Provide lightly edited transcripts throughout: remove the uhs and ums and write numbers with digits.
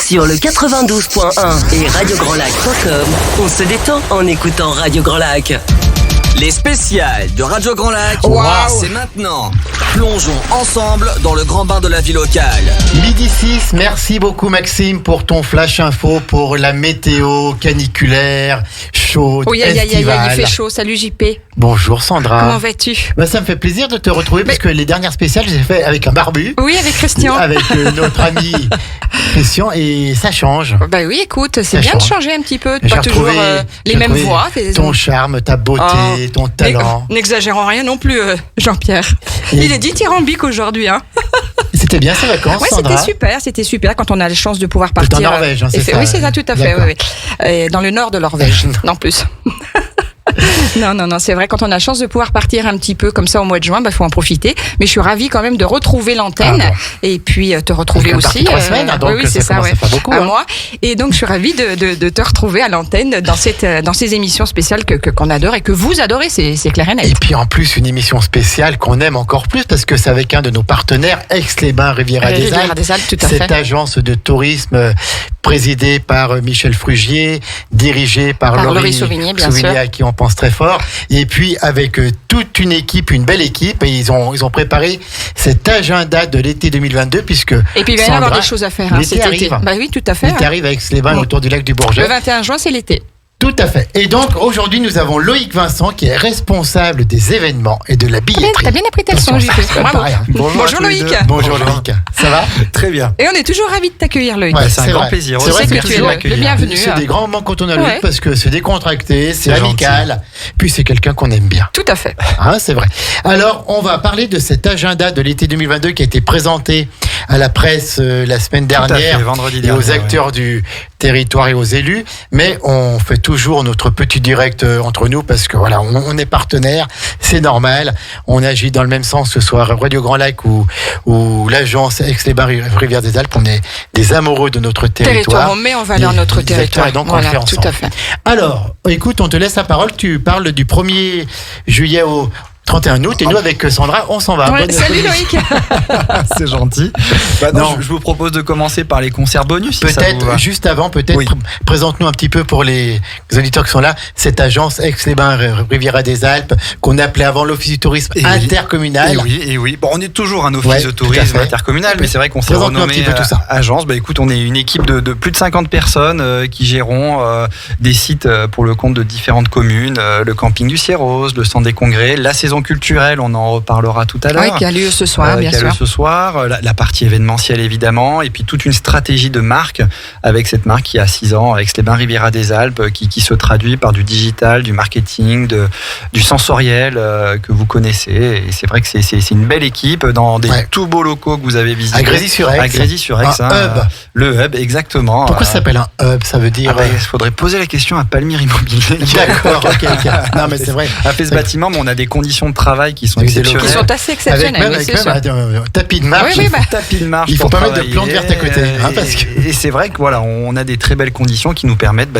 Sur le 92.1 et radiograndlac.com, on se détend en écoutant Radio Grand Lac. Les spéciales de Radio Grand Lac, c'est maintenant. Plongeons ensemble dans le grand bain de la vie locale. Midi 6, merci beaucoup Maxime pour ton flash info pour la météo caniculaire, chaude, estivale. Il fait chaud. Salut JP. Bonjour Sandra. Comment vas-tu ? Ça me fait plaisir de te retrouver parce que les dernières spéciales, j'ai fait avec un barbu. Oui, avec Christian. Avec notre ami Christian et ça change. Bah oui, écoute, c'est Ça bien change. de changer un petit peu, J'ai pas toujours retrouvé- les j'ai mêmes retrouvé voix. Ton charme, ta beauté, ton talent. N'exagérons rien non plus, Jean-Pierre. Et- Il est dithyrambique aujourd'hui. Hein. C'était bien ces vacances, Ouais, Sandra. c'était super quand on a la chance de pouvoir T'es en partir. Norvège, hein, c'est ça, Oui, c'est ça, tout à fait. d'accord. Oui. Et dans le nord de l'Norvège, en plus. Non, c'est vrai, quand on a la chance de pouvoir partir un petit peu comme ça au mois de juin, faut en profiter. Mais je suis ravie quand même de retrouver l'antenne et puis te retrouver Avec un aussi. parti 3 semaines, hein, donc oui, c'est ça commence à faire beaucoup, à hein. moi. Et donc je suis ravie de te retrouver à l'antenne dans ces émissions spéciales qu'on adore et que vous adorez, c'est clair et net. Et puis en plus, une émission spéciale qu'on aime encore plus parce que c'est avec un de nos partenaires, Aix-les-Bains, Riviera des Riviera Alpes. des Alpes, tout à Cette fait. agence de tourisme présidée par Michel Frugier, dirigée par Laurie Sauvigné, bien sûr. à qui on pense très fort. Et puis avec toute une équipe, une belle équipe, et ils ont préparé cet agenda de l'été 2022 puisque Et puis il va y Sandra, avoir des choses à faire l'été cet été. arrive. Bah oui, tout à fait. L'été arrive avec Aix-les-Bains autour du lac du Le Bourget. 21 juin, c'est l'été. Tout à fait. Et donc aujourd'hui, nous avons Loïc Vincent qui est responsable des événements et de la billetterie. T'as bien appris ta leçon, Attention, JP. c'est pas Bravo. pareil, hein. Bonjour Loïc. Bonjour Loïc. Ça va? Très bien. Et on est toujours ravis de t'accueillir, Loïc. Ouais, C'est un c'est grand vrai. plaisir. C'est vrai que merci tu es de le m'accueillir. bienvenu. C'est des grands moments quand on a Loïc Ouais. parce que c'est décontracté, c'est C'est amical, puis c'est quelqu'un qu'on aime bien. Tout à fait. Hein, c'est vrai. Alors, on va parler de cet agenda de l'été 2022 qui a été présenté à la presse la semaine Tout à dernière fait, vendredi et dernier, aux acteurs du territoire et aux élus. Mais on fait toujours notre petit direct entre nous parce que voilà, on est partenaires, c'est normal. On agit dans le même sens, que ce soit Radio Grand Lac ou l'agence Aix-les-Bains Riviera des Alpes. On est des amoureux de notre territoire. On met en valeur Et notre des territoire. acteurs, et donc on le fait tout ensemble. à fait. Alors, écoute, on te laisse la parole. Tu parles du 1er juillet au 31 août et nous avec Sandra, on s'en va. Ouais, Bonne salut après-midi. Loïc. C'est gentil. Non. Je vous propose de commencer par les concerts bonus. Si ça vous Peut-être, va. juste avant, Oui. présente-nous un petit peu pour les auditeurs qui sont là, cette agence Aix-les-Bains Riviera des Alpes, qu'on appelait avant l'Office du tourisme Et oui. intercommunal. Et oui. Bon, on est toujours un office Ouais, de tout à tourisme fait. intercommunal, mais c'est vrai qu'on s'est Présente-nous un renommé petit peu tout ça. agence. Écoute, on est une équipe de plus de 50 personnes qui gérons des sites pour le compte de différentes communes, le camping du Cierrose, le centre des congrès, la saison culturelle, on en reparlera tout à l'heure. Oui, qui a lieu ce soir, bien qui a lieu sûr. ce soir, la partie événementielle évidemment, et puis toute une stratégie de marque avec cette marque qui a 6 ans, Aix-les-Bains Riviera des Alpes, qui se traduit par du digital, du marketing, du sensoriel que vous connaissez. Et c'est vrai que c'est une belle équipe dans des Ouais. tout beaux locaux que vous avez visités. À Grésy-sur-Aix. À Grésy-sur-Aix, Un hub. le hub, exactement. Pourquoi ça s'appelle un hub? Ça veut dire. Il faudrait poser la question à Palmyre Immobilier. D'accord, ok. Non, mais c'est vrai. A fait ce bâtiment, mais on a des conditions de travail qui sont Avec des exceptionnelles. Qui sont assez exceptionnels, oui, Avec c'est sûr. un tapis de marche. Oui, bah. Tapis de marche Il faut pour pas mettre de travailler. plantes vertes à côté, hein, parce que- Et c'est vrai que voilà, on a des très belles conditions qui nous permettent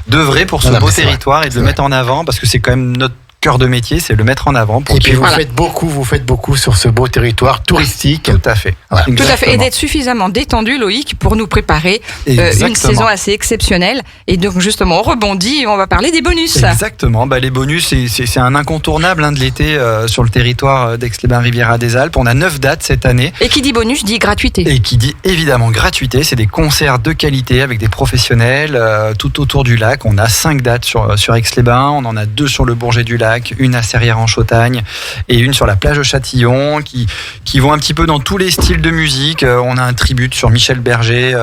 d'œuvrer pour ce Non, beau mais c'est territoire et de c'est le vrai. mettre en avant parce que c'est quand même notre cœur de métier, c'est le mettre en avant pour Et puis qu'il- vous faites beaucoup sur ce beau territoire touristique. Tout à fait. Voilà. Tout à fait. Et Exactement. d'être suffisamment détendu, Loïc, pour nous préparer une Exactement. saison assez exceptionnelle. Et donc, justement, on rebondit et on va parler des bonus. Exactement. Les bonus, c'est un incontournable de l'été sur le territoire d'Aix-les-Bains Riviera des Alpes. On a 9 dates cette année. Et qui dit bonus dit gratuité. Et qui dit évidemment gratuité, c'est des concerts de qualité avec des professionnels tout autour du lac. On a 5 dates sur Aix-les-Bains, on en a 2 sur le Bourget du Lac, une à Serrières-en-Chautagne et une sur la plage de Châtillon qui vont un petit peu dans tous les styles de musique. On a un tribute sur Michel Berger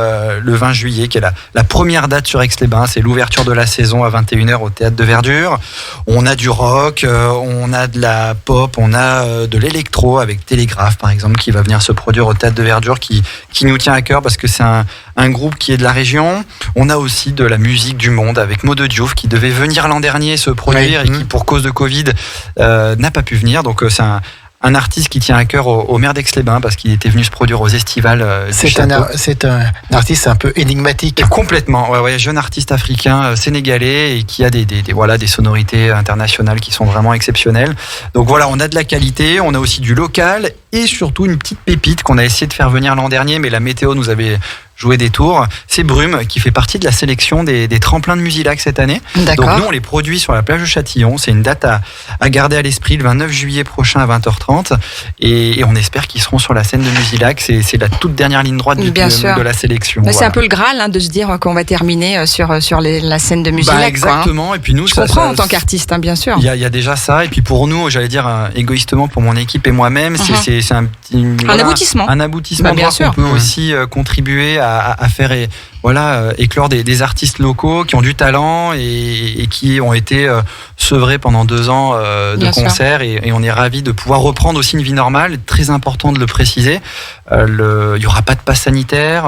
le 20 juillet qui est la première date sur Aix-les-Bains, c'est l'ouverture de la saison à 21h au Théâtre de Verdure. On a du rock, on a de la pop, on a de l'électro avec Télégraphe par exemple qui va venir se produire au Théâtre de Verdure qui nous tient à cœur parce que c'est un groupe qui est de la région. On a aussi de la musique du monde avec Maud Diouf qui devait venir l'an dernier se produire Oui. et qui pour cause de Covid n'a pas pu venir. Donc c'est un artiste qui tient à cœur au maire d'Aix-les-Bains parce qu'il était venu se produire aux estivales du C'est château. c'est un artiste un peu énigmatique. Et complètement, ouais, jeune artiste africain sénégalais et qui a des sonorités internationales qui sont vraiment exceptionnelles. Donc voilà, on a de la qualité, on a aussi du local et surtout une petite pépite qu'on a essayé de faire venir l'an dernier, mais la météo nous avait jouer des tours. C'est Brume qui fait partie de la sélection des tremplins de Musilac cette année. D'accord. Donc nous, on les produit sur la plage de Châtillon. C'est une date à garder à l'esprit, le 29 juillet prochain à 20h30. Et on espère qu'ils seront sur la scène de Musilac. C'est la toute dernière ligne droite de la sélection. Mais c'est un peu le Graal de se dire qu'on va terminer sur la scène de Musilac. Exactement. Et puis nous, je comprends en tant qu'artiste, bien sûr. Il y a déjà ça. Et puis pour nous, j'allais dire égoïstement pour mon équipe et moi-même, c'est un aboutissement. Un aboutissement bien sûr. On peut aussi contribuer à faire éclore des artistes locaux qui ont du talent et qui ont été sevrés pendant 2 ans de concerts et on est ravis de pouvoir reprendre aussi une vie normale. Très important de le préciser. Il n'y aura pas de passe sanitaire,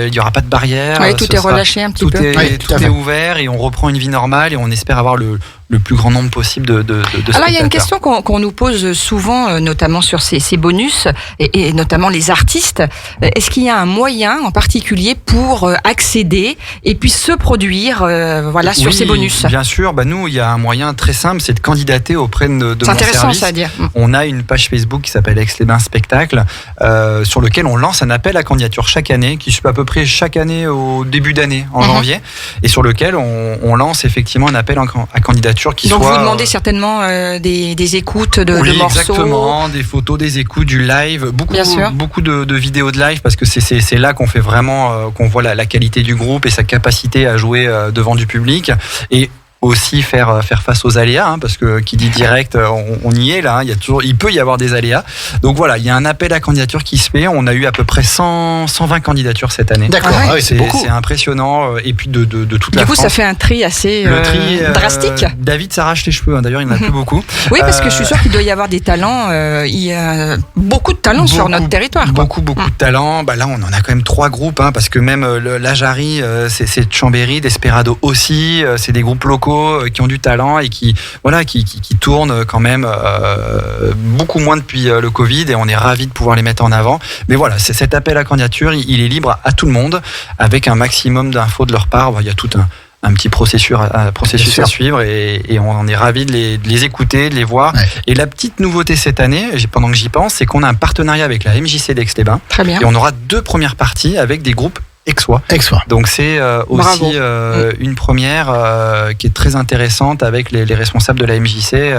il n'y aura pas de barrière. Oui, tout est relâché un petit peu. Tout est ouvert et on reprend une vie normale et on espère avoir le plus grand nombre possible de Alors il y a une question qu'on nous pose souvent, notamment sur ces bonus et notamment les artistes. Est-ce qu'il y a un moyen en particulier pour accéder et puis se produire sur ces bonus? Bien sûr, nous il y a un moyen très simple, c'est de candidater auprès de mon service. C'est intéressant ça à dire. On a une page Facebook qui s'appelle Aix-les-Bains Spectacle sur lequel on lance un appel à candidature chaque année qui se fait à peu près chaque année au début d'année en janvier et sur lequel on lance effectivement un appel à candidature. Donc vous demandez certainement des écoutes de morceaux. Exactement, des photos, des écoutes, du live, beaucoup de vidéos de live parce que c'est là qu'on fait vraiment, qu'on voit la qualité du groupe et sa capacité à jouer devant du public et aussi faire face aux aléas parce que qui dit direct on y est là, il peut y avoir des aléas. Donc voilà, il y a un appel à candidature qui se fait, on a eu à peu près 120 candidatures cette année. D'accord, c'est beaucoup. C'est impressionnant et puis de toute la France. Du coup, ça fait un tri assez drastique. David s'arrache les cheveux, d'ailleurs, il n'y en a plus beaucoup. Oui, parce que je suis sûr qu'il doit y avoir des talents, il y a beaucoup de talents sur notre territoire. Beaucoup de talents. Là, on en a quand même 3 groupes parce que même la Jarry, c'est de Chambéry, Desperado aussi, c'est des groupes locaux qui ont du talent et qui tournent quand même beaucoup moins depuis le Covid et on est ravis de pouvoir les mettre en avant. Mais voilà, cet appel à candidature, il est libre à tout le monde avec un maximum d'infos de leur part. Il y a tout un petit processus à suivre et on est ravis de les écouter, de les voir. Ouais. Et la petite nouveauté cette année, pendant que j'y pense, c'est qu'on a un partenariat avec la MJC d'Aix-les-Bains. Très bien. Et on aura 2 premières parties avec des groupes Aixois. Donc c'est aussi une première qui est très intéressante avec les responsables de la MJC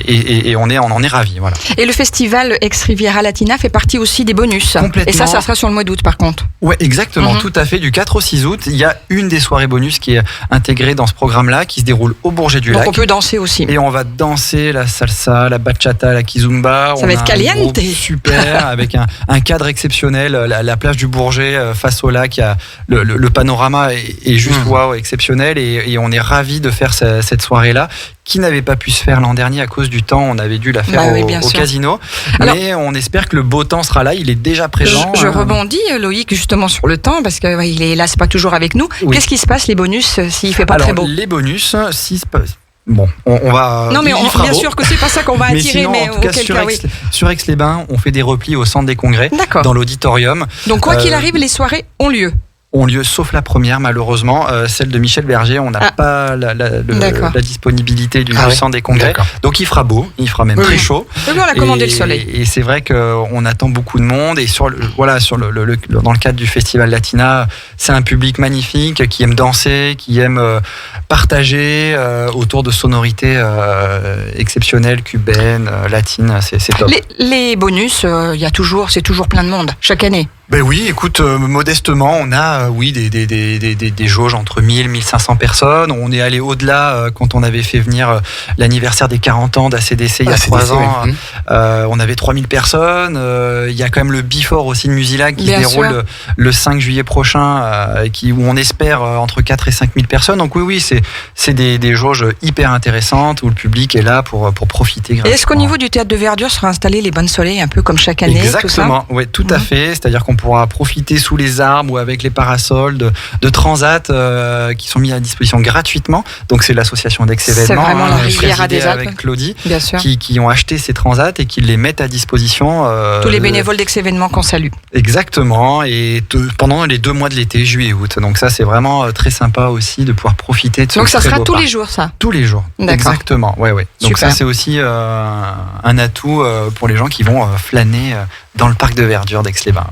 et on en est ravis. Voilà. Et le festival Aix-Riviera Latina fait partie aussi des bonus. Complètement. Et ça sera sur le mois d'août par contre. Ouais, exactement, tout à fait. Du 4 au 6 août, il y a une des soirées bonus qui est intégrée dans ce programme-là, qui se déroule au Bourget du Lac. Donc on peut danser aussi. Et on va danser la salsa, la bachata, la kizumba. Ça va être caliente. Super, avec un cadre exceptionnel, la plage du Bourget face au lac, il y a le panorama est juste exceptionnel et on est ravis de faire cette soirée-là qui n'avait pas pu se faire l'an dernier à cause du temps. On avait dû la faire au casino. Alors, mais on espère que le beau temps sera là. Il est déjà présent. Je rebondis, Loïc, justement sur le temps parce que il est là, c'est pas toujours avec nous. Oui. Qu'est-ce qui se passe les bonus s'il fait pas très beau? Les bonus, bon, on va. Non, mais bien sûr que c'est pas ça qu'on va attirer, mais en tout cas, sur Aix-les-Bains, on fait des replis au centre des congrès, dans l'auditorium. Donc, quoi qu'il arrive, les soirées ont lieu. Sauf la première, malheureusement, celle de Michel Berger. On n'a pas la disponibilité du centre des congrès. Donc il fera beau, il fera même très chaud. Et on a commandé le soleil. Et c'est vrai qu'on attend beaucoup de monde. Et dans le cadre du Festival Latina, c'est un public magnifique qui aime danser, qui aime partager autour de sonorités exceptionnelles, cubaines, latines. C'est top. Les bonus, c'est toujours plein de monde chaque année. Ben oui, écoute, modestement, on a des jauges entre 1000 et 1500 personnes. On est allé au-delà quand on avait fait venir l'anniversaire des 40 ans d'ACDC il y a 3 ans. On avait 3000 personnes. Il y a quand même le Before aussi de Musilac qui se déroule le 5 juillet prochain, où on espère entre 4 et 5000 personnes. Donc oui, c'est des jauges hyper intéressantes où le public est là pour profiter. Et est-ce qu'au niveau du théâtre de verdure sera installé les bancs de soleil un peu comme chaque année? Exactement, oui, tout à fait. C'est-à-dire qu'on pourra profiter sous les arbres ou avec les parasols de transats qui sont mis à disposition gratuitement. Donc c'est l'association d'Aix-Événements. C'est vraiment la Riviera des Alpes. Avec Claudie, bien sûr. Qui ont acheté ces transats et qui les mettent à disposition. Tous les bénévoles d'Aix-Événements qu'on salue. Exactement. Et pendant les 2 mois de l'été, juillet et août. Donc ça, c'est vraiment très sympa aussi de pouvoir profiter de ce. Donc ça sera tous les jours, ça? Tous les jours. D'accord. Exactement. Ouais. Donc ça, c'est aussi un atout pour les gens qui vont flâner dans le parc de verdure d'Aix-les-Bains.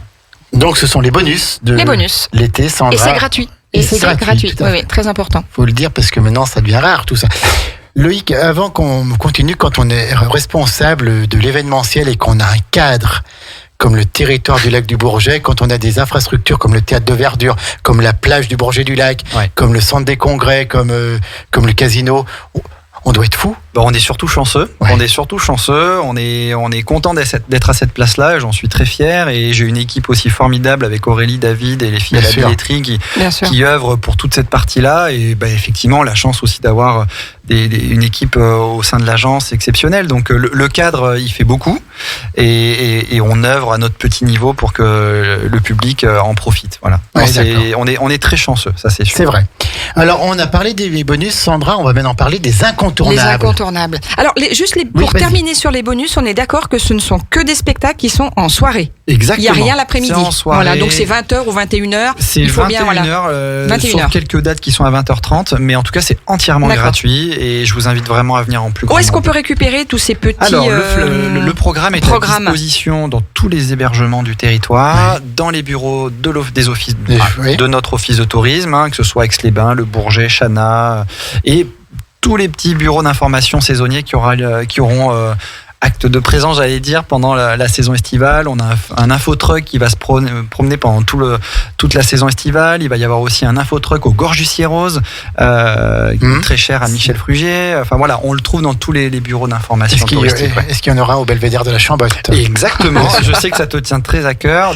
Donc ce sont les bonus de Les bonus. l'été, Sandra. Et c'est gratuit. Et c'est gratuit, tout à Oui, très important. Faut le dire parce que maintenant ça devient rare tout ça. Loïc, avant qu'on continue, quand on est responsable de l'événementiel et qu'on a un cadre comme le territoire du lac du Bourget, quand on a des infrastructures comme le théâtre de verdure, comme la plage du Bourget du Lac, comme le centre des congrès, comme le casino, on doit être fou. Bon, on est surtout chanceux. Ouais. On est surtout chanceux. On est content d'être à cette place-là. Et j'en suis très fier. Et j'ai une équipe aussi formidable avec Aurélie, David et les filles Bien à la sûr. billetterie Bien sûr. qui œuvrent pour toute cette partie-là. Et effectivement, la chance aussi d'avoir une équipe au sein de l'agence exceptionnelle. Donc le cadre, il fait beaucoup. Et on œuvre à notre petit niveau pour que le public en profite. Voilà. Ouais, On est très chanceux, ça c'est sûr. C'est vrai. Alors, on a parlé des bonus, Sandra, on va maintenant parler des incontournables. Les incontournables. Alors, pour vas-y. terminer sur les bonus, on est d'accord que ce ne sont que des spectacles qui sont en soirée. Exactement. Il n'y a rien l'après-midi. C'est en soirée. Voilà, donc c'est 20h ou 21h. C'est Il faut 21h, bien, voilà. 21h. sauf quelques dates qui sont à 20h30, mais en tout cas c'est entièrement D'accord. gratuit et je vous invite vraiment à venir en plus grand Où est-ce qu'on nombre. peut récupérer tous ces petits Alors le programme est à disposition dans tous les hébergements du territoire, dans les bureaux des offices de notre office de tourisme, que ce soit Aix-les-Bains, le Bourget, Chana et tous les petits bureaux d'information saisonniers qui auront acte de présence, j'allais dire, pendant la saison estivale. On a un infotruck qui va se promener pendant toute la saison estivale. Il va y avoir aussi un infotruck au Gorges du Sierrose, qui est très cher à Michel Frugier. Enfin voilà, on le trouve dans tous les bureaux d'information touristique. Est-ce qu'il y en aura au Belvédère de la Chambotte? Exactement. Je sais que ça te tient très à cœur.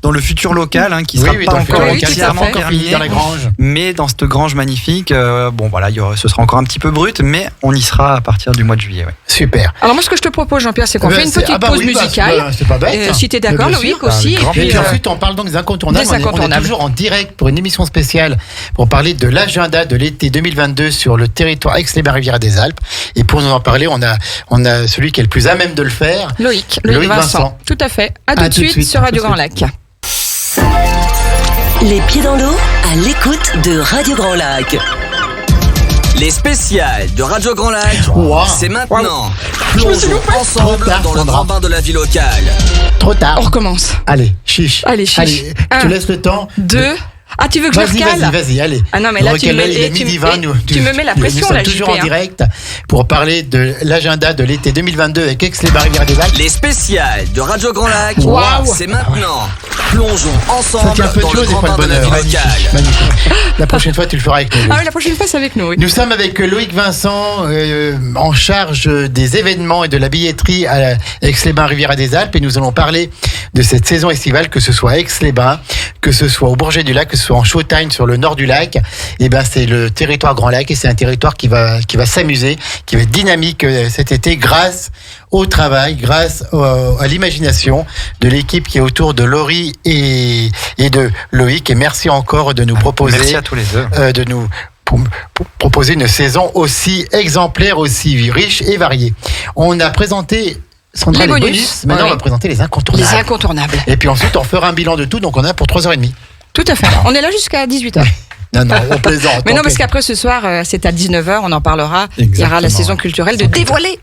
Dans le futur local, qui sera pas encore entièrement terminé dans la grange. Mais dans cette grange magnifique, ce sera encore un petit peu brut, mais on y sera à partir du mois de juillet. Ouais. Super. Alors moi, ce que je te propose, Jean-Pierre, c'est qu'on fait une petite pause musicale. C'est pas bête. Si tu es d'accord, Loïc aussi. Et puis ensuite, on parle donc des incontournables. On est toujours en direct pour une émission spéciale pour parler de l'agenda de l'été 2022 sur le territoire Aix-les-Bains-Riviera des Alpes. Et pour nous en parler, on a celui qui est le plus à même de le faire. Loïc Vincent. Tout à fait. À tout de suite sur Radio Grand Lac. Les pieds dans l'eau, à l'écoute de Radio Grand Lac. Les spéciales de Radio Grand Lac, c'est maintenant. Plongeons ensemble dans le grand bain de la vie locale. Trop tard. On recommence. Allez, chiche. Allez, chiche. Je te laisse le temps. 2. Ah, tu veux que je recale? Vas-y, allez. Ah non, mais là, tu me mets la pression, là, là, toujours JP, en direct pour parler de l'agenda de l'été 2022 avec Aix-les-Bains-Riviera des Alpes. Les spéciales de Radio Grand Lac, c'est maintenant. Plongeons ensemble Ça tient un peu de dans le choses et grand pas bain le de la bonheur. vie locale. Magnifique. La prochaine fois, tu le feras avec nous. Ah oui, la prochaine fois, c'est avec nous. Oui. Nous sommes avec Loïc Vincent, en charge des événements et de la billetterie à Aix-les-Bains-Riviera des Alpes. Et nous allons parler de cette saison estivale, que ce soit à Aix-les-Bains, que ce soit au Bourget du Lac, que ce soit en Chautagne, sur le nord du lac. Et ben, c'est le territoire Grand Lac et c'est un territoire qui va s'amuser, qui va être dynamique cet été grâce au travail, grâce à l'imagination de l'équipe qui est autour de Laurie et de Loïc. Et merci encore de nous proposer. Merci à tous les deux. De nous pour proposer une saison aussi exemplaire, aussi riche et variée. On a présenté Sandra, les bonus. Maintenant, on va présenter les incontournables. Les incontournables. Et puis ensuite, on fera un bilan de tout. Donc, on a pour 3h30. Tout à fait. On est là jusqu'à 18h. Non, on plaisante. Mais non, parce qu'après ce soir, c'est à 19h, on en parlera. Exactement. Il y aura la saison culturelle de dévoiler.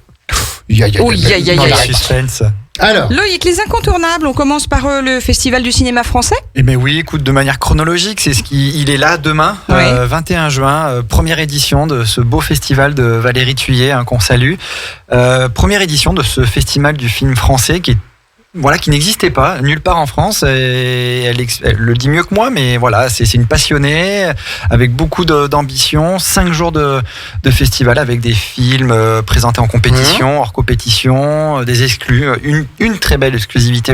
Suspense. Alors, Loïc, les incontournables, on commence par le Festival du cinéma français. Eh bien oui, écoute, de manière chronologique, il est là demain, 21 juin, première édition de ce beau festival de Valérie Thuillet, qu'on salue. Première édition de ce festival du film français qui n'existait pas nulle part en France. Et elle le dit mieux que moi, mais voilà, c'est une passionnée avec beaucoup d'ambition. 5 jours de festival avec des films présentés en compétition, hors compétition, des exclus. Une très belle exclusivité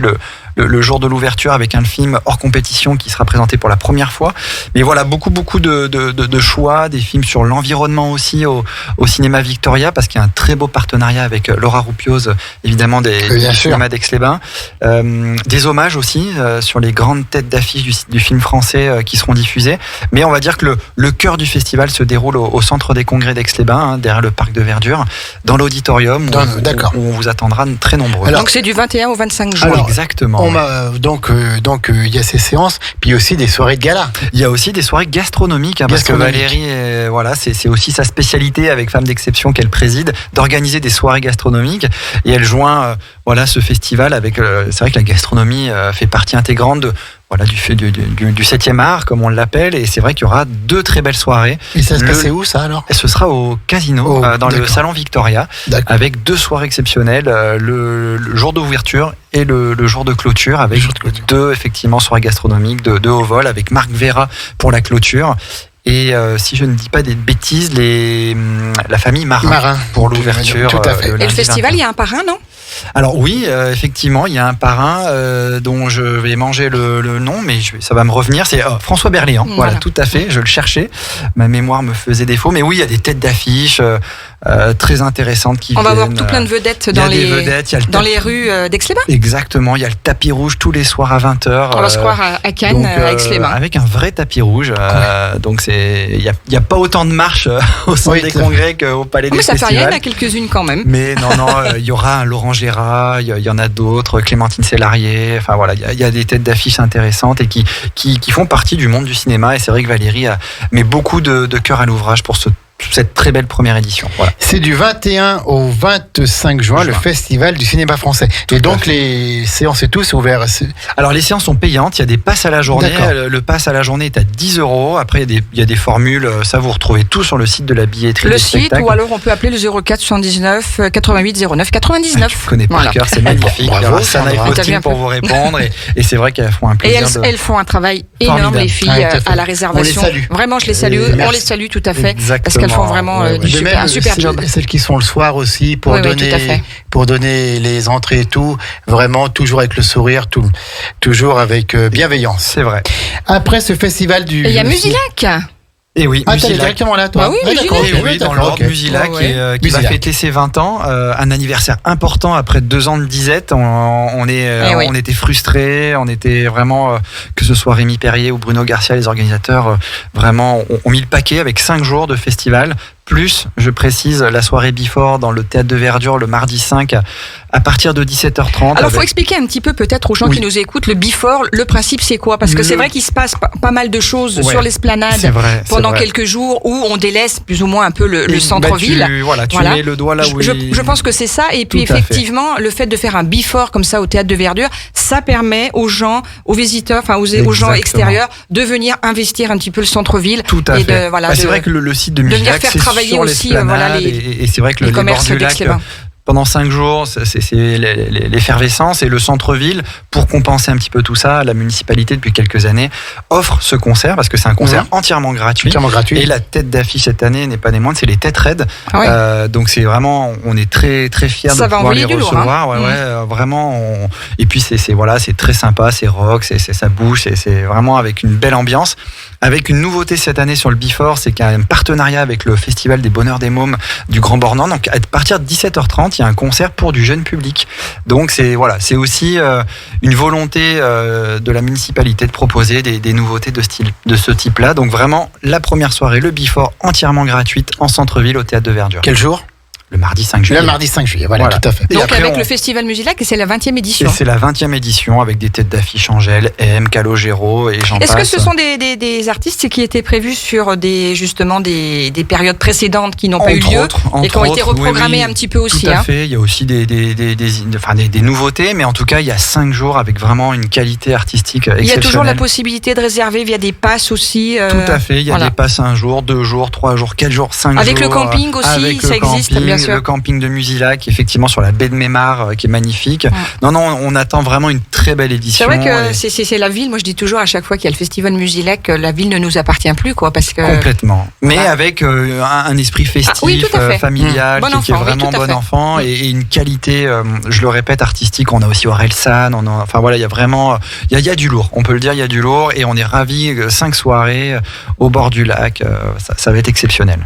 le jour de l'ouverture avec un film hors compétition qui sera présenté pour la première fois. Mais voilà, beaucoup de choix, des films sur l'environnement aussi au cinéma Victoria, parce qu'il y a un très beau partenariat avec Laura Roupioz, évidemment du cinéma d'Aix-les-Bains. Des hommages aussi sur les grandes têtes d'affiche du film français qui seront diffusés. Mais on va dire que le cœur du festival se déroule au centre des congrès d'Aix-les-Bains, derrière le parc de verdure, dans l'auditorium où on vous attendra très nombreux. Donc c'est du 21 au 25 juin. Alors, exactement. Donc il y a ces séances, puis aussi des soirées de gala. Il y a aussi des soirées gastronomiques, parce que Valérie, c'est aussi sa spécialité avec Femmes d'Exception qu'elle préside, d'organiser des soirées gastronomiques. Et elle joint ce festival avec. C'est vrai que la gastronomie fait partie intégrante du 7e art, comme on l'appelle, et c'est vrai qu'il y aura 2 très belles soirées. Et ça se passe où, ça, alors ? Ce sera au Casino, dans le Salon Victoria, avec 2 soirées exceptionnelles, le jour d'ouverture et le jour de clôture, avec 2 effectivement soirées gastronomiques de haut vol, avec Marc Vera pour la clôture. Et si je ne dis pas des bêtises, la famille Marin pour l'ouverture. Tout à fait. Et le festival, il y a un parrain, non ? Alors oui, effectivement, il y a un parrain dont je vais manger le nom, mais ça va me revenir. C'est François Berléand. Voilà, tout à fait. Je le cherchais. Ma mémoire me faisait défaut. Mais oui, il y a des têtes d'affiche très intéressantes qui viennent. On va voir tout plein de vedettes dans les rues d'Aix-les-Bains. Exactement. Il y a le tapis rouge tous les soirs à 20h. On va se croire à Cannes, à Aix-les-Bains. Avec un vrai tapis rouge. Donc il n'y a pas autant de marches au centre des congrès qu'au Palais des Festivals. Mais ça fait rien, il y en a quelques-unes quand même. Mais non, il y aura un Laurent Gérard, il y en a d'autres, Clémentine Sélarié, enfin voilà, il y a des têtes d'affiches intéressantes et qui font partie du monde du cinéma, et c'est vrai que Valérie met beaucoup de cœur à l'ouvrage pour cette très belle première édition. Voilà. C'est du 21 au 25 juin, le Festival du cinéma français. Et donc les séances et tout, c'est ouvert. Alors les séances sont payantes, il y a des passes à la journée. Le pass à la journée est à 10 €. Après il y a des formules, ça vous retrouvez tout sur le site de la billetterie. Le site, ou alors on peut appeler le 04 79 88 09 99. Je connais par cœur, c'est magnifique. Bravo, Sana et Faustine pour vous répondre, et c'est vrai qu'elles font un plaisir. Et elles font un travail énorme, les filles, à la réservation. On les salue. Vraiment, je les salue. On les salue tout à fait. Exactement. Parce qu'elles font vraiment un super job. Celles qui sont le soir aussi pour donner les entrées et tout, vraiment toujours avec le sourire, toujours avec bienveillance. C'est vrai. Après ce festival du... Et il y a Musilac. Et oui, t'es directement là, toi. Bah oui, oui, dans l'ordre Musilac, qui va fêter ses 20 ans, un anniversaire important après 2 ans de disette. On était frustrés, on était vraiment, que ce soit Rémi Perrier ou Bruno Garcia, les organisateurs, vraiment ont mis le paquet avec 5 jours de festival. Plus, je précise, la soirée Before dans le Théâtre de Verdure le mardi 5 à partir de 17h30. Alors, il faut expliquer un petit peu peut-être aux gens qui nous écoutent, le Before, le principe c'est quoi ? Parce que c'est vrai qu'il se passe pas mal de choses sur l'esplanade pendant quelques jours où on délaisse plus ou moins un peu le centre-ville. Tu mets le doigt là où je pense que c'est ça. Et puis effectivement, le fait de faire un Before comme ça au Théâtre de Verdure, ça permet aux gens, aux visiteurs, aux gens extérieurs de venir investir un petit peu le centre-ville. Tout à fait. C'est vrai que le site de Musilac, c'est sur l'esplanade, et c'est vrai que les bords du lac, pendant 5 jours, c'est l'effervescence, et le centre-ville, pour compenser un petit peu tout ça, la municipalité depuis quelques années offre ce concert, parce que c'est un concert entièrement gratuit. Et la tête d'affiche cette année n'est pas des moindres, c'est les Têtes Raides. Donc c'est vraiment, on est très très fiers de pouvoir les recevoir. Vraiment. Et puis c'est très sympa, c'est rock, ça bouge, c'est vraiment avec une belle ambiance. Avec une nouveauté cette année sur le Before, c'est qu'il y a un partenariat avec le Festival des Bonheurs des Mômes du Grand Bornand. Donc à partir de 17h30, il y a un concert pour du jeune public. Donc c'est aussi une volonté de la municipalité de proposer des nouveautés de ce type-là. Donc vraiment, la première soirée, le Before, entièrement gratuite en centre-ville au Théâtre de Verdure. Quel jour ? Le mardi 5 juillet. Le mardi 5 juillet, voilà. Tout à fait. Donc après, avec le Festival Musilac, et c'est la 20e édition. Et c'est la 20e édition avec des têtes d'affiche Angèle, M, Calogero et j'en passe. Est-ce que ce sont des artistes qui étaient prévus sur des périodes précédentes qui n'ont pas eu lieu et qui ont été reprogrammés un petit peu aussi? Tout à fait. Il y a aussi des nouveautés, mais en tout cas, il y a 5 jours avec vraiment une qualité artistique exceptionnelle. Il y a toujours la possibilité de réserver via des passes aussi. Tout à fait. Il y a des passes 1 jour, 2 jours, 3 jours, 4 jours, 5 jours. Avec le camping aussi, ça existe, bien sûr. Le camping de Musilac, effectivement sur la baie de Mémar, qui est magnifique. Non, on attend vraiment une très belle édition. C'est vrai que c'est la ville. Moi, je dis toujours à chaque fois qu'il y a le Festival Musilac, la ville ne nous appartient plus, quoi, parce que complètement. Mais avec un esprit festif, familial, qui est vraiment bon enfant, et une qualité, je le répète, artistique. On a aussi Orelsan. Il y a vraiment, il y a du lourd. On peut le dire, il y a du lourd, et on est ravis. 5 soirées au bord du lac, ça va être exceptionnel.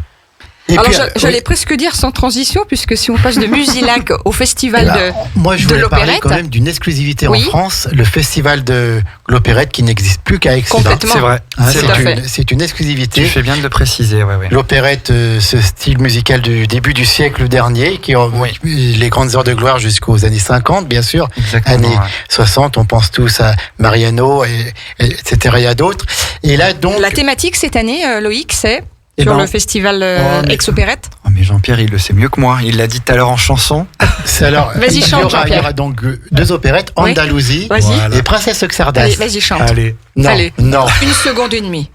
Alors puis, j'allais presque dire sans transition, puisque si on passe de Musilac au festival moi, je de voulais parler l'opérette. quand même d'une exclusivité Oui. en France, le festival de l'opérette qui n'existe plus qu'à Aix-les-Bains. Complètement. C'est vrai. Hein, C'est Tout à vrai. fait. c'est une exclusivité. Tu fais bien de le préciser, ouais. L'opérette, ce style musical du début du siècle dernier, qui ont Oui. les grandes heures de gloire jusqu'aux années 50, bien sûr. Exactement. Années ouais. 60, on pense tous à Mariano, etc. Il y a d'autres. Et là, donc. La thématique cette année, Loïc, c'est Eh sur ben, le festival mais- Ex-Opérette. Oh, mais Jean-Pierre, il le sait mieux que moi. Il l'a dit tout à l'heure en chanson. C'est alors, Vas-y, chante, il y Jean-Pierre. aura donc deux opérettes, Oui. Andalousie Vas-y. Voilà. et Princesse Xardas. Allez, vas-y, chante. Allez. Non, Allez. non. 1 seconde et demie,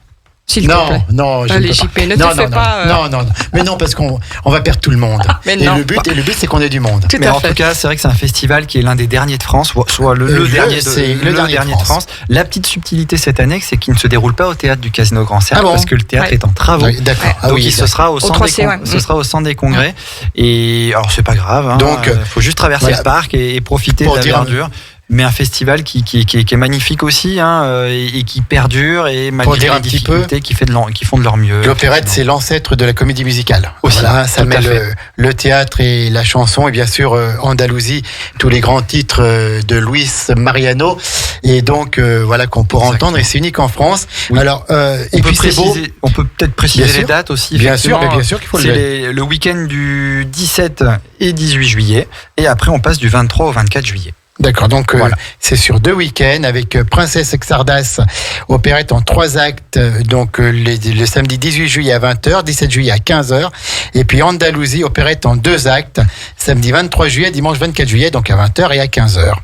s'il te Non, plaît. non, je Allez, ne peux JP, pas. ne te non, fais non, pas, non, mais non, parce qu'on va perdre tout le monde. Mais et non. le but, c'est qu'on ait du monde. Tout Mais à en fait. tout cas, c'est vrai que c'est un festival qui est l'un des derniers de France, soit le C'est le dernier de France. La petite subtilité cette année, c'est qu'il ne se déroule pas au théâtre du Casino Grand Cercle Ah bon parce que le théâtre Ouais. est en travaux. Oui, d'accord. Ouais. Ah Donc oui, ce sera au centre 3C, ouais. ce sera au centre des congrès. Et alors c'est pas grave. Hein, Donc, faut juste traverser voilà. le parc et profiter Pour de la dire- verdure. Mais un festival qui est magnifique aussi, hein, et qui perdure et Pour malgré dire les un petit difficultés qui font de leur mieux. L'opérette, c'est l'ancêtre de la comédie musicale. Aussi, Voilà, ça tout à met fait. le théâtre et la chanson, et bien sûr Andalousie, tous les grands titres de Luis Mariano, et donc voilà qu'on pourra Exactement. entendre, et c'est unique en France. Oui. Alors, et On peut, puis c'est beau. on peut peut-être préciser Bien les sûr. dates aussi. Bien sûr, effectivement. mais bien sûr qu'il faut le C'est le week-end du 17 et 18 juillet, et après on passe du 23 au 24 juillet. D'accord, donc Voilà. c'est sur 2 week-ends avec Princesse Xardas, opérette en 3 actes, donc le samedi 18 juillet à 20h, 17 juillet à 15h, et puis Andalousie, opérette en 2 actes, samedi 23 juillet, dimanche 24 juillet, donc à 20h et à 15h.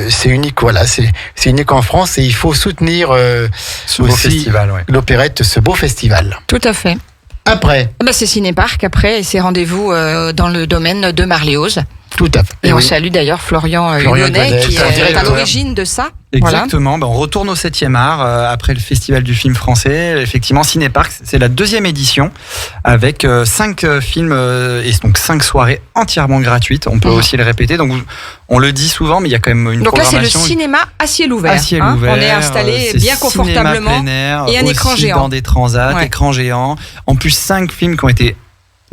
C'est unique, voilà, c'est unique en France et il faut soutenir Ce beau aussi festival, ouais. l'opérette, ce beau festival. Tout à fait. Après, Ah bah, c'est Cinéparc après, et c'est rendez-vous dans le domaine de Marléose. tout à fait. Et on oui. salue d'ailleurs Florian Florian Hugonnet, Hugonnet, qui c'est en est direct, à l'origine de ça. Exactement, ben, on retourne au 7e art après le festival du film français. Effectivement, Cinéparc, c'est la 2e édition avec 5 films et donc 5 soirées entièrement gratuites. On peut aussi le répéter. Donc on le dit souvent, mais il y a quand même une Donc là, c'est le programmation cinéma à ciel ouvert. à ciel hein. ouvert. On est installé c'est bien cinéma confortablement. plein air, et un aussi écran géant. dans des transats, Ouais. écran géant. En plus, 5 films qui ont été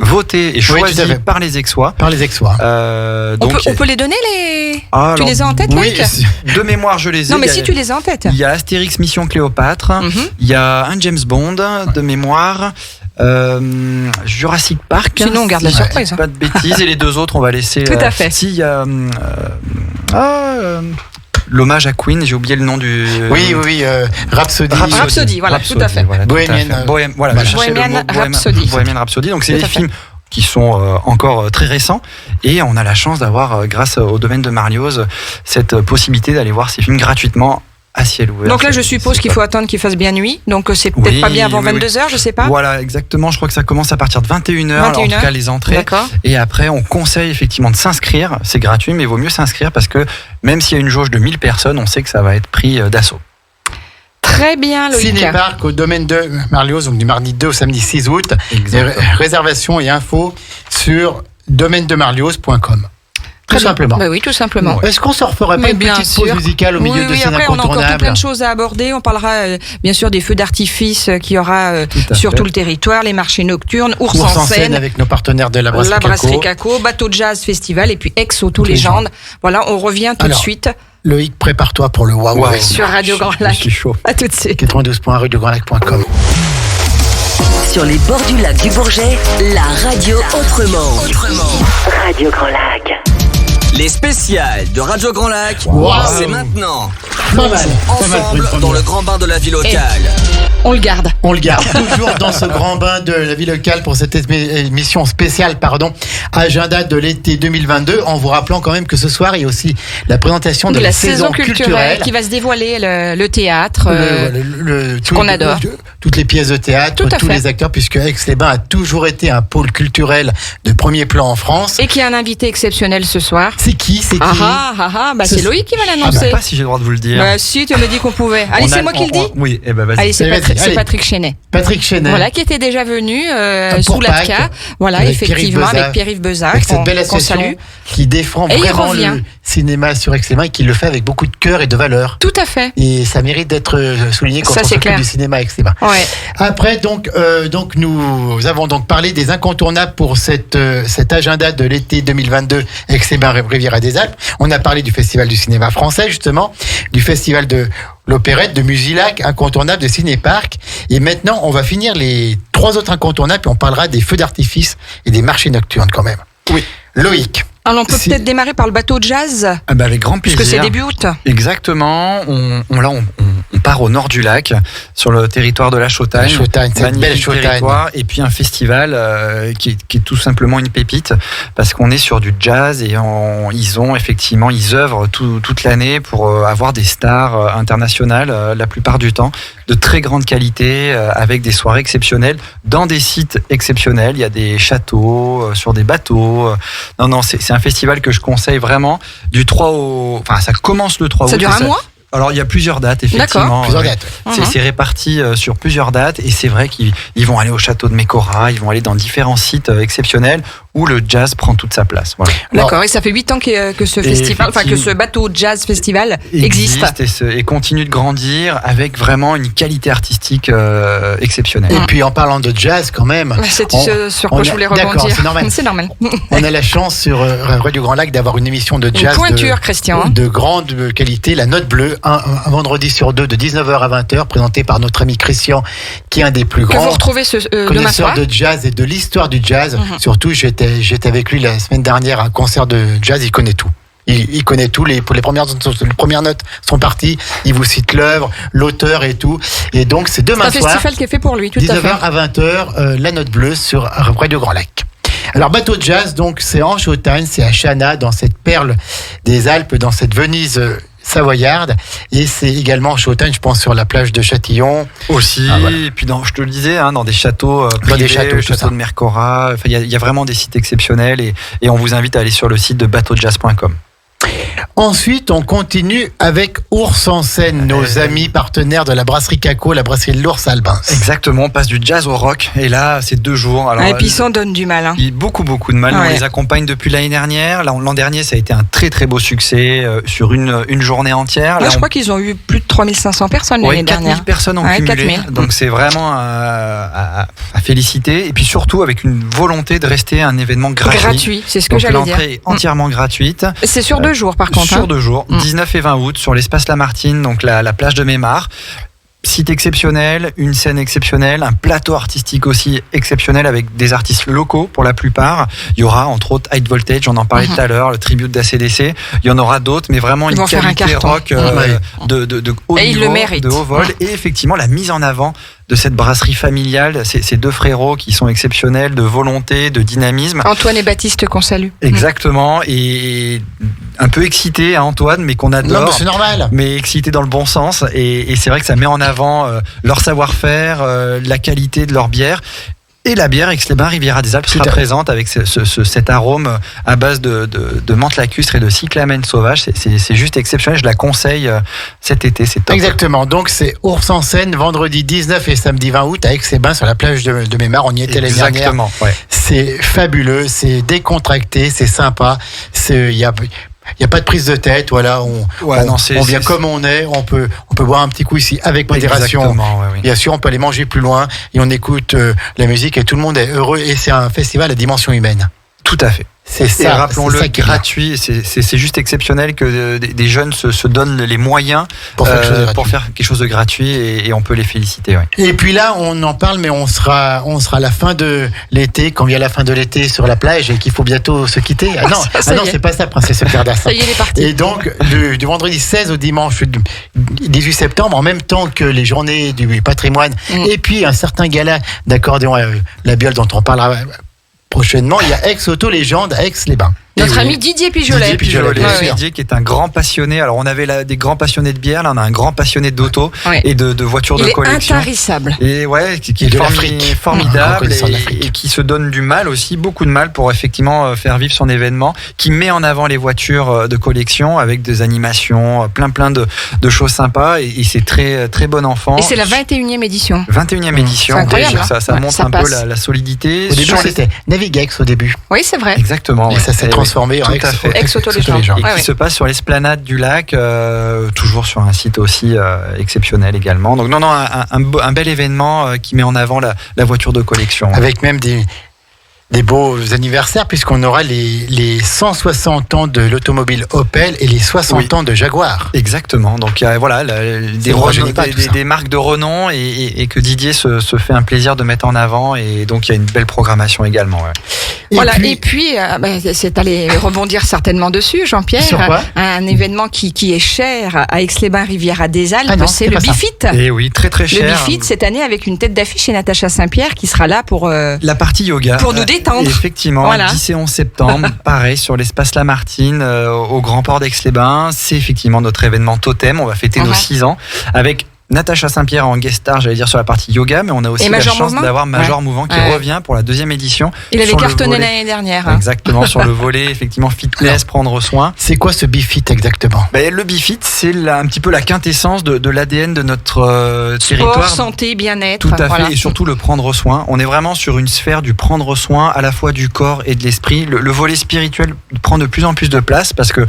votés et tout à choisis fait. par les Aixois. Par les Aixois. On peut les donner les. Ah, Tu alors, les as en tête, Oui, Loïc? de mémoire, je les ai. Non, mais Il y a- si tu les as en tête. Il y a Astérix Mission Cléopâtre, Mhm. il y a un James Bond de mémoire, Jurassic Park. Sinon, on garde la si surprise. je dis pas de bêtises, et les 2 autres, on va laisser. Tout à fait. Si, il y a l'hommage à Queen, j'ai oublié le nom du. oui, Rhapsody. Rhapsody, voilà, tout à fait. Voilà, tout à Bohemian, fait. Voilà, voilà. je cherchais le Bohemian mot, Rhapsody. Bohemian Rhapsody. Donc, c'est Tout des à fait. films qui sont encore très récents, et on a la chance d'avoir, grâce au domaine de Marlioz, cette possibilité d'aller voir ces films gratuitement à ciel ouvert. Donc là, je C'est- suppose c'est qu'il top. faut attendre qu'il fasse bien nuit. Donc c'est peut-être Oui, pas bien avant oui, oui. 22h, je sais pas. Voilà, exactement. Je crois que ça commence à partir de 21h, en tout 21h. cas les entrées. D'accord. Et après, on conseille effectivement de s'inscrire. C'est gratuit, mais il vaut mieux s'inscrire parce que même s'il y a une jauge de 1000 personnes, on sait que ça va être pris d'assaut. Très bien, Loïc. Cinéparc au domaine de Marlioz, donc du mardi 2 au samedi 6 août. Réservations et infos sur domainedemarlioz.com. Tout Très bien. simplement. Bah oui, tout simplement. Est-ce qu'on se referait pas Mais une bien petite sûr. pause musicale au milieu oui, de oui, ces après, on a encore tout plein incontournables de choses à aborder. On parlera bien sûr des feux d'artifice qu'il y aura à sur fait. tout le territoire, les marchés nocturnes, Ours Ours en scène, avec nos partenaires de la Brasserie la Brasserie Caco. Caco, Bateau de Jazz Festival et puis Aix aux Tous les Légendes. Voilà, on revient tout de Alors, suite Loïc, prépare-toi pour le Waouh. Wow. sur Radio Grand Je Lac. suis chaud. À tout de suite. 92.1 rue du Grand-Lac.com. Sur les bords du lac du Bourget, la radio autrement. Radio Grand Lac. Les spéciales de Radio Grand Lac, Wow. c'est maintenant. Pas mal. Pas mal pour une Ensemble première. dans le grand bain de la vie locale. On le garde. On le garde toujours dans ce grand bain de la vie locale pour cette émission spéciale, agenda de l'été 2022, en vous rappelant quand même que ce soir, il y a aussi la présentation de la saison culturelle qui va se dévoiler, le théâtre. qu'on adore. Toutes les pièces de théâtre, Tout à tous fait. les acteurs, puisque Aix-les-Bains a toujours été un pôle culturel de premier plan en France. Et qui a un invité exceptionnel ce soir. C'est qui c'est Loïc qui va Je sais l'annoncer. pas si j'ai le droit de vous le dire. Bah si, tu me dis qu'on pouvait. Allez, c'est moi qui le dis. Oui, vas-y. Allez, c'est Allez. Patrick Chenet. Patrick Chenet. Voilà, qui était déjà venu Pour sous l'ATCA. Pâques, Voilà, avec effectivement, Pierre-Yves avec Pierre-Yves Bezac. Avec cette belle qu'on salue. association qui défend Et il vraiment revient. le cinéma sur Aix-les-Bains et qui le fait avec beaucoup de cœur et de valeur. Tout à fait. Et ça mérite d'être souligné quand Ça, on c'est s'occupe clair. du cinéma à Aix-les-Bains. Ouais. Après, donc nous avons donc parlé des incontournables pour cet agenda de l'été 2022 Aix-les-Bains Riviera des Alpes. On a parlé du Festival du cinéma français, justement, du Festival de l'opérette, de Musilac, incontournable, de Cinéparc. Et maintenant, on va finir les 3 autres incontournables et on parlera des feux d'artifice et des marchés nocturnes quand même. Oui. Loïc. Alors, on peut peut-être démarrer par le bateau de jazz, Avec grand plaisir. puisque c'est début août. La Chautagne, cette Magnifique belle Chautagne. territoire. Et puis un festival qui est tout simplement une pépite, parce qu'on est sur du jazz et ils œuvrent toute l'année pour avoir des stars internationales la plupart du temps, de très grande qualité, avec des soirées exceptionnelles, dans des sites exceptionnels. Il y a des châteaux, sur des bateaux. Non, c'est un festival que je conseille vraiment. Du 3 au... Enfin, ça commence le 3 août. Ça dure un mois ? Alors, il y a plusieurs dates, effectivement. D'accord. Plusieurs dates. C'est réparti sur plusieurs dates et c'est vrai qu'ils vont aller au château de Mécora, ils vont aller dans différents sites exceptionnels où le jazz prend toute sa place. Voilà. D'accord, et ça fait 8 ans que ce festival, que ce bateau jazz festival existe. Et continue de grandir avec vraiment une qualité artistique exceptionnelle. Et puis en parlant de jazz quand même. C'est sur quoi je voulais D'accord, rebondir. c'est normal. C'est normal. On a la chance sur Radio Grand Lac d'avoir une émission de jazz pointure, Christian. de grande qualité, la Note Bleue, un vendredi sur 2 de 19h à 20h, présenté par notre ami Christian, qui est un des plus Que vous grands retrouvez demain connaisseurs soir. de jazz et de l'histoire du jazz. Surtout, j'étais avec lui la semaine dernière à un concert de jazz, il connaît tout. Il connaît tout, les premières notes sont parties, il vous cite l'œuvre, l'auteur et tout. Et donc c'est demain soir. C'est un festival qui est fait pour lui, tout à 19h fait. à 20h, la Note Bleue sur Radio Grand Lac. Alors bateau de jazz, donc c'est en Chautagne, c'est à Chana, dans cette perle des Alpes, dans cette Venise savoyarde, et c'est également en Chautagne, je pense, sur la plage de Châtillon. Aussi, voilà. et puis je te le disais, dans des châteaux privés, Dans des châteaux, le tout ça. château de Mercora, il y a vraiment des sites exceptionnels et on vous invite à aller sur le site de bateaujazz.com. Ensuite, on continue avec Ours en Seine, nos amis partenaires de la brasserie Caco, la brasserie de l'Ours à Albins. Exactement, on passe du jazz au rock, et là, c'est 2 jours. Alors, Et puis ils s'en donnent du mal. beaucoup de mal. Ouais. On les accompagne depuis l'année dernière. L'an dernier, ça a été un très très beau succès sur une journée entière. Là, je crois qu'ils ont eu plus de 3500 personnes l'année 4000 dernière. personnes ont Ouais, cumulé. 4000. Donc c'est vraiment à féliciter. Et puis surtout avec une volonté de rester un événement gratuit. C'est ce que Donc j'allais dire. l'entrée est entièrement gratuite. C'est sur 2 jours par contre. Sur 2 jours, 19 et 20 août, sur l'espace Lamartine, donc la plage de Mémar. Site exceptionnel, une scène exceptionnelle, un plateau artistique aussi exceptionnel avec des artistes locaux pour la plupart. Il y aura entre autres High Voltage, on en parlait tout à l'heure, le tribute d'ACDC. Il y en aura d'autres, mais vraiment Ils une vont faire un qualité carton. rock de haut Et ils niveau, le méritent. de haut vol. Et effectivement, la mise en avant de cette brasserie familiale, ces 2 frérots qui sont exceptionnels, de volonté, de dynamisme. Antoine et Baptiste qu'on salue. Exactement, et un peu excité à Antoine, mais qu'on Non, adore. mais c'est normal. Mais excité dans le bon sens, et c'est vrai que ça met en avant leur savoir-faire, la qualité de leur bière. Et la bière Aix-les-Bains Riviera des Alpes sera présente avec cet arôme à base de menthe lacustre et de cyclamène sauvage. C'est juste exceptionnel, je la conseille cet été, c'est top. Exactement, donc c'est Ours en Seine, vendredi 19 et samedi 20 août à Aix-les-Bains sur la plage de Mémar. On y était l'année dernière. Exactement, ouais. C'est fabuleux, c'est décontracté, c'est sympa. Il y a pas de prise de tête, voilà. On vient comme on est. On peut boire un petit coup ici avec modération. Exactement, oui. Bien sûr, on peut aller manger plus loin et on écoute la musique et tout le monde est heureux. Et c'est un festival à dimension humaine. Tout à fait. C'est ça. Et rappelons-le, c'est ça qui est gratuit. C'est juste exceptionnel que des jeunes se donnent les moyens Pour faire quelque chose de gratuit. quelque chose de gratuit et on peut les féliciter. Ouais. Et puis là, on en parle, mais on sera à la fin de l'été, quand vient la fin de l'été sur la plage et qu'il faut bientôt se quitter. Ah non, c'est pas ça, Princesse Pierre. Ça y est, il est parti. Et donc, du vendredi 16 au dimanche 18 septembre, en même temps que les journées du patrimoine, et puis un certain gala d'accordéon à la Biole dont on parlera prochainement, il y a Aix Auto Légende à Aix-les-Bains. Notre ami Didier Pijolet. Didier qui est un grand passionné. Alors on avait des grands passionnés de bière, là on a un grand passionné d'auto et de voitures de collection. Il est intarissable. Et qui est formidable et qui se donne du mal aussi, beaucoup de mal pour effectivement faire vivre son événement, qui met en avant les voitures de collection avec des animations, plein de choses sympas et c'est très très bon enfant. Et c'est la 21e édition. 21e édition. C'est incroyable. Ça montre un peu la solidité. Au début c'était Navigex au début. Oui, c'est vrai. Exactement. Et ça s'est transformé en Ex-Auto-Légende. Et qui se passe sur l'esplanade du lac, toujours sur un site aussi exceptionnel également. Donc non, un bel événement qui met en avant la voiture de collection. Avec même des beaux anniversaires, puisqu'on aura les 160 ans de l'automobile Opel et les 60 ans de Jaguar. Exactement. Donc voilà, des marques de renom et que Didier se fait un plaisir de mettre en avant. Et donc il y a une belle programmation également. Ouais. Et puis c'est allé rebondir certainement dessus, Jean-Pierre. Sur quoi ? Un événement qui est cher à Aix-les-Bains, Riviera des Alpes, c'est le Bifit. Et oui, très très cher. Le Bifit cette année avec une tête d'affiche chez Natacha Saint-Pierre qui sera là pour la partie yoga. Pour nous détendre. Effectivement, voilà. 10 et 11 septembre, pareil, sur l'espace Lamartine, au Grand Port d'Aix-les-Bains. C'est effectivement notre événement totem. On va fêter nos 6 ans avec Natacha Saint-Pierre en guest star, j'allais dire sur la partie yoga, mais on a aussi la chance d'avoir Major Mouvement qui revient pour la 2e édition. Il avait cartonné l'année dernière. Exactement, sur le volet, effectivement, fitness, prendre soin. C'est quoi ce Bifit exactement ? Le Bifit, c'est un petit peu la quintessence de l'ADN de notre territoire. Sport, santé, bien-être. Tout à fait, et surtout le prendre soin. On est vraiment sur une sphère du prendre soin, à la fois du corps et de l'esprit. Le volet spirituel prend de plus en plus de place parce que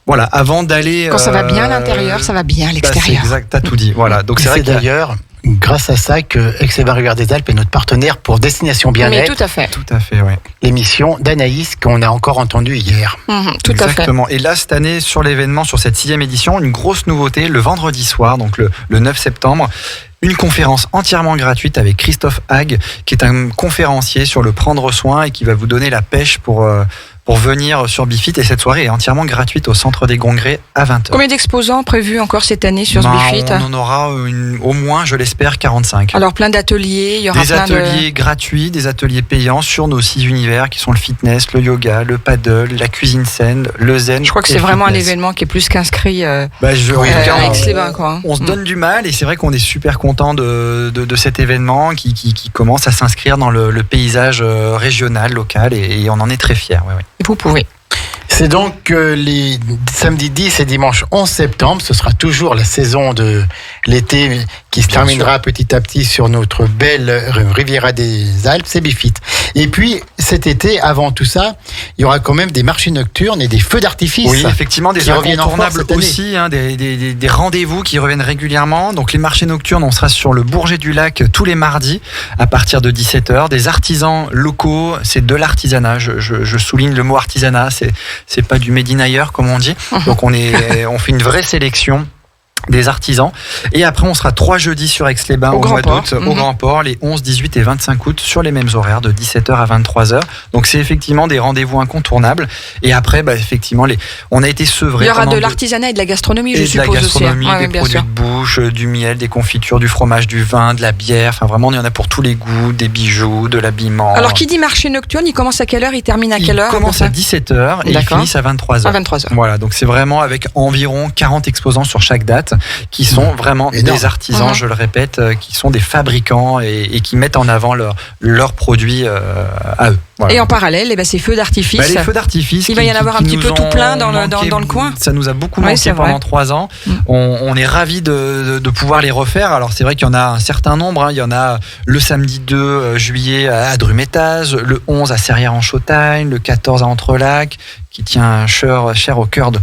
voilà, avant d'aller... Quand ça va bien à l'intérieur, ça va bien à l'extérieur. C'est exact, t'as tout dit. Voilà. Donc c'est d'ailleurs grâce à ça que Aix-les-Bains Riviera des Alpes est notre partenaire pour Destination Bien-être. Mais tout à fait. Tout à fait, oui. L'émission d'Anaïs qu'on a encore entendue hier. Tout à fait. Exactement. Et là, cette année, sur l'événement, sur cette 6e édition, une grosse nouveauté, le vendredi soir, donc le 9 septembre, une conférence entièrement gratuite avec Christophe Hague, qui est un conférencier sur le prendre soin et qui va vous donner la pêche pour venir sur Bifit. Et cette soirée est entièrement gratuite au Centre des Congrès à 20h. Combien d'exposants prévus encore cette année sur ce Bifit ? On en aura au moins, je l'espère, 45. Alors plein d'ateliers, il y aura des ateliers gratuits, des ateliers payants sur nos 6 univers qui sont le fitness, le yoga, le paddle, la cuisine saine, le zen. Je crois que c'est vraiment un événement qui est plus qu'inscrit à Aix-les-Bains. On se donne du mal et c'est vrai qu'on est super content de cet événement qui commence à s'inscrire dans le paysage régional, local et on en est très fiers. Ouais. Vous pouvez. C'est donc les samedis 10 et dimanche 11 septembre. Ce sera toujours la saison de l'été qui se terminera petit à petit sur notre belle Riviera des Alpes, c'est Bifit. Et puis cet été, avant tout ça, il y aura quand même des marchés nocturnes et des feux d'artifice. Oui, effectivement, des incontournables aussi, des rendez-vous qui reviennent régulièrement. Donc les marchés nocturnes, on sera sur le Bourget du Lac tous les mardis à partir de 17h. Des artisans locaux, c'est de l'artisanat. Je souligne le mot artisanat, c'est pas du made in ailleurs comme on dit. Donc on fait une vraie sélection des artisans. Et après, on sera 3 jeudis sur Aix-les-Bains au mois d'août, au Grand Port, les 11, 18 et 25 août, sur les mêmes horaires, de 17h à 23h. Donc, c'est effectivement des rendez-vous incontournables. Et après, effectivement, on a été sevrés. Il y aura de l'artisanat et de la gastronomie, je suppose aussi. De la gastronomie, des produits de bouche, du miel, des confitures, du fromage, du vin, de la bière. Enfin, vraiment, il y en a pour tous les goûts, des bijoux, de l'habillement. Alors, qui dit marché nocturne, il commence à quelle heure, il termine à quelle heure ? Il commence à 17h et il finit à 23h. À 23h. Voilà, donc c'est vraiment avec environ 40 exposants sur chaque date qui sont vraiment des artisans, je le répète, qui sont des fabricants et qui mettent en avant leurs produits à eux. Voilà. Et en parallèle, ces feux d'artifice. Les feux d'artifice. Il va y en avoir un petit peu tout plein dans le coin. Ça nous a beaucoup manqué pendant 3 ans. On est ravis de pouvoir les refaire. Alors c'est vrai qu'il y en a un certain nombre. Il y en a le samedi 2 juillet à Drumétaz, le 11 à Serrières-en-Chautagne, le 14 à Entrelacs, qui tient cher au cœur de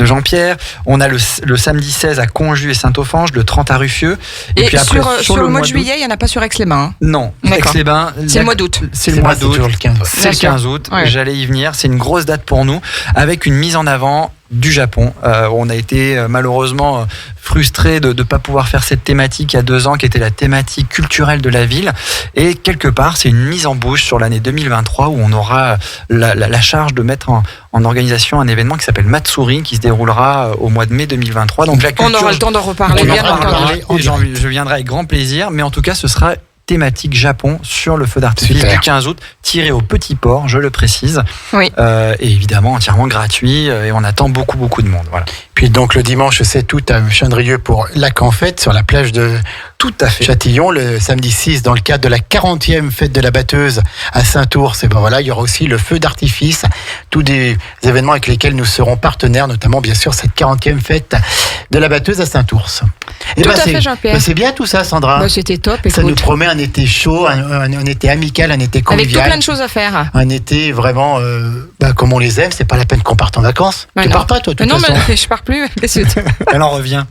Jean-Pierre. On a le samedi 16 à Conjus et Saint-Offenge, le 30 à Ruffieux. Et puis après, sur le mois de juillet, il n'y en a pas sur Aix-les-Bains. Non, Aix-les-Bains. C'est le mois d'août. C'est le mois d'août. C'est le 15 août. J'allais y venir. C'est une grosse date pour nous, avec une mise en avant du Japon. On a été malheureusement frustrés de ne pas pouvoir faire cette thématique il y a 2 ans, qui était la thématique culturelle de la ville. Et quelque part, c'est une mise en bouche sur l'année 2023 où on aura la charge de mettre en organisation un événement qui s'appelle Matsuri, qui se déroulera au mois de mai 2023. Donc la culture, on aura le temps d'en reparler. Je viendrai avec grand plaisir, mais en tout cas, ce sera thématique Japon sur le feu d'artifice Super. du 15 août, tiré au Petit Port, je le précise. Oui. Et évidemment entièrement gratuit et on attend beaucoup de monde. Voilà. Puis donc le dimanche 7 août à Chandrieux pour Lac en Fête sur la plage de Tout à fait. Châtillon, le samedi 6 dans le cadre de la 40e fête de la batteuse à Saint-Ours. Et ben voilà, il y aura aussi le feu d'artifice, tous des événements avec lesquels nous serons partenaires, notamment bien sûr cette 40e fête de la batteuse à Saint-Ours. Et Tout ben, à fait, c'est- Jean-Pierre. ben, c'est bien tout ça, Sandra. Bah, c'était top, Ça nous écoute. promet un été chaud, un été amical, un été Avec tout convivial. plein de choses à faire. Un été vraiment comme on les aime. C'est pas la peine qu'on parte en vacances. Bah Tu non. pars pas toi, de toute Non, façon. mais je pars plus. Qu'est-ce que tu- Elle en revient.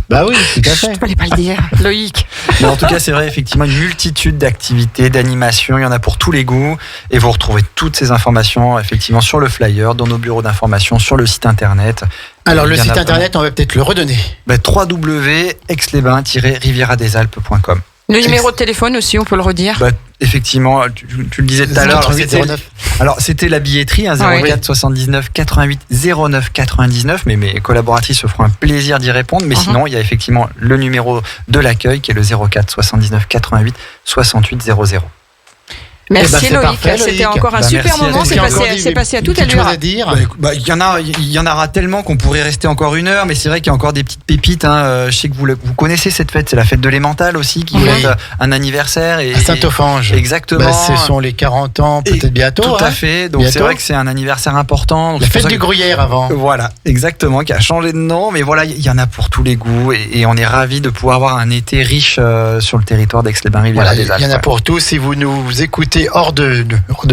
Bah oui, tout à fait. Je fallait pas le dire. Loïc. Mais en tout cas, c'est vrai, effectivement, une multitude d'activités, d'animations. Il y en a pour tous les goûts. Et vous retrouvez toutes ces informations, effectivement, sur le flyer, dans nos bureaux d'information, sur le site internet. Alors le Il y en a site vraiment. internet, on va peut-être le redonner. www.aix-les-bains-rivieradesalpes.com. Le numéro de téléphone aussi, on peut le redire. Bah, effectivement, tu le disais tout à l'heure. C'était la billetterie, hein, 04 79 88 09 99. Mais mes collaboratrices se feront un plaisir d'y répondre. Mais sinon, il y a effectivement le numéro de l'accueil qui est le 04 79 88 68 00. Merci Eh ben, c'est Loïc, parfait, c'était Loïc. encore un Bah, super merci à moment, tous. c'est Il y a passé, encore c'est passé à toute Quelque chose allure. à dire. Il y en aura tellement qu'on pourrait rester encore une heure, mais c'est vrai qu'il y a encore des petites pépites. Hein. Je sais que vous connaissez cette fête, c'est la fête de l'Emmental aussi, qui Oui. fête un anniversaire. Et, À Saint-Ophange. Exactement. Bah, ce sont les 40 ans, Et peut-être bientôt. Tout hein. à fait. Donc c'est Bientôt. vrai que c'est un anniversaire important. Donc La c'est pour fête ça du que- Gruyère avant. Voilà, exactement, qui a changé de nom, mais voilà, il y en a pour tous les goûts et on est ravis de pouvoir avoir un été riche sur le territoire d'Aix-les-Bains-Riviera Voilà, des il Alpes. y en a pour tous. Si vous nous écoutez hors de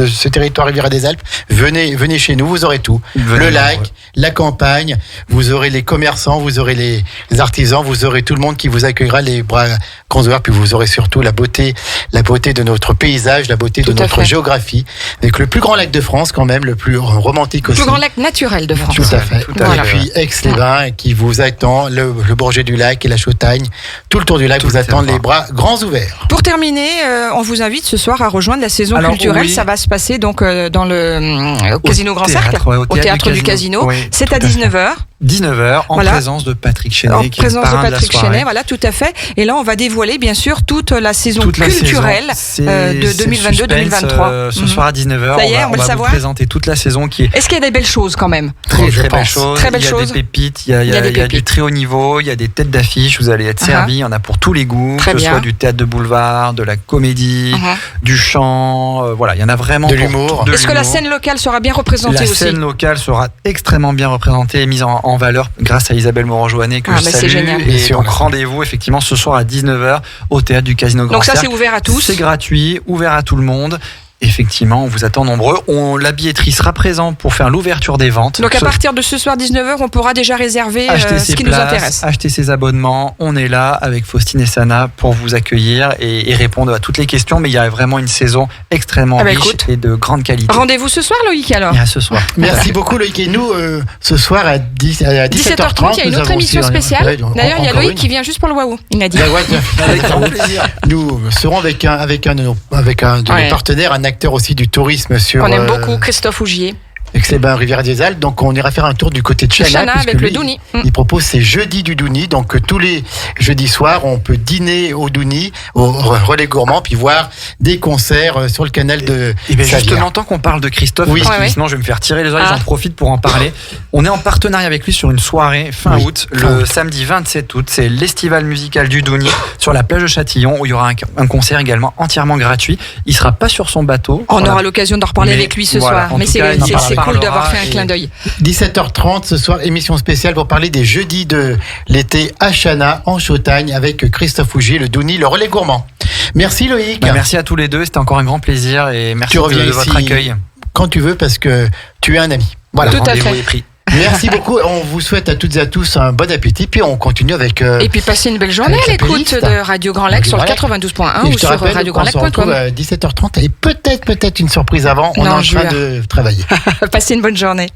ce territoire Riviera des Alpes, venez chez nous, vous aurez tout. Venez Le lac, nombreux. la campagne, vous aurez les commerçants, vous aurez les artisans, vous aurez tout le monde qui vous accueillera les bras grands ouverts, puis vous aurez surtout la beauté de notre paysage, la beauté de Tout à notre fait. géographie, avec le plus grand lac de France quand même, le plus romantique Le aussi. plus grand lac naturel de France. Tout à fait. Tout à Voilà. Et puis Aix-les-Bains qui vous attend, le Bourget du Lac et la Chautagne, tout le tour du lac Tout vous le attendent les territoire. bras grands ouverts. Pour terminer, on vous invite ce soir à rejoindre la saison Alors, culturelle. oui. Ça va se passer donc dans le Casino Grand théâtre, Cercle, ouais, au théâtre du Casino. Oui, C'est tout à fait. 19h. 19h, en Voilà. présence de Patrick Chenet, En qui est le présence de parrain la Patrick soirée. Chenet, voilà, tout à fait. Et là, on va dévoiler, bien sûr, toute la saison Toute la culturelle saison. de C'est le 2022-2023. suspense, ce soir à 19h, Ça y est, on va on le va vous savoir. présenter toute la saison qui est Est-ce qu'il y a des belles choses quand même? très je belle pense. chose. Très belle il y a chose. des pépites, il y a des du pépites. très haut niveau, il y a des têtes d'affiche, vous allez être servis, il y en a pour tous les goûts, Très que ce bien. soit du théâtre de boulevard, de la comédie, du chant, voilà, il y en a vraiment De pour l'humour. tout- de Est-ce que la l'humour. scène locale sera bien représentée La aussi? scène locale sera extrêmement bien représentée et mise en valeur grâce à Isabelle Moran-Joannet que Ah, je bah, c'est salue. génial. Et Bien sûr. donc rendez-vous effectivement ce soir à 19h au théâtre du Casino Grand Donc ça, Cercle. c'est ouvert à tous. C'est gratuit, ouvert à tout le monde. Effectivement, on vous attend nombreux. La billetterie sera présente pour faire l'ouverture des ventes. Donc à partir de ce soir 19h, on pourra déjà réserver Acheter ce ses qui places, nous intéresse. acheter ses abonnements. On est là avec Faustine et Sana pour vous accueillir et répondre à toutes les questions. Mais il y a vraiment une saison extrêmement Ah bah, riche écoute. et de grande qualité. Rendez-vous ce soir, Loïc, alors. Et à ce soir. Merci beaucoup Loïc. Et nous, ce soir à 17h30, 17h30, il y a une nous autre avons émission aussi spéciale. ouais, D'ailleurs, il y a encore Loïc une. qui vient juste pour le waouh. Il m'a dit. Bah ouais, avec grand plaisir. Nous serons avec un de nos Ouais. partenaires, un acteur aussi du tourisme sur On aime beaucoup Christophe Ougier. Aix-les-Bains, Riviera des Alpes. Donc on ira faire un tour du côté de Chana. Chana puisque avec le lui, Douni. Il propose ses jeudis du Douni. Donc tous les jeudis soirs, on peut dîner au Douni, au Relais Gourmand, puis voir des concerts sur le canal de Et bien Savière. justement, tant qu'on parle de Christophe, Oui. parce que Ouais, ouais. sinon je vais me faire tirer les oreilles, Ah. j'en profite pour en parler. On est en partenariat avec lui sur une soirée fin Oui. août, Fin le août. samedi 27 août. C'est l'Estival musical du Douni sur la plage de Châtillon où il y aura un concert également entièrement gratuit. Il sera pas sur son bateau. On Voilà. aura l'occasion d'en reparler Mais avec lui ce voilà, soir. en Mais tout cas, il en c'est cool parlera d'avoir fait un et- clin d'œil. 17h30 ce soir, émission spéciale pour parler des jeudis de l'été à Chana, en Chautagne, avec Christophe Ougier, le Douni, le Relais Gourmand. Merci Loïc. Bah, merci à tous les deux, c'était encore un grand plaisir et merci Tu reviens de votre ici accueil. quand tu veux parce que tu es un ami. Voilà. Tout à Rendez-vous fait. est pris. Merci beaucoup. On vous souhaite à toutes et à tous un bon appétit. Puis on continue avec. Et puis passez une belle journée avec à la l'écoute playlist. de Radio Grand Lac sur le Radio 92.1 et ou je te sur rappelle qu'on se retrouve radiograndlac.com. à 17h30 et peut-être une surprise avant. On est Non, en train Jules. de travailler. Passez une bonne journée.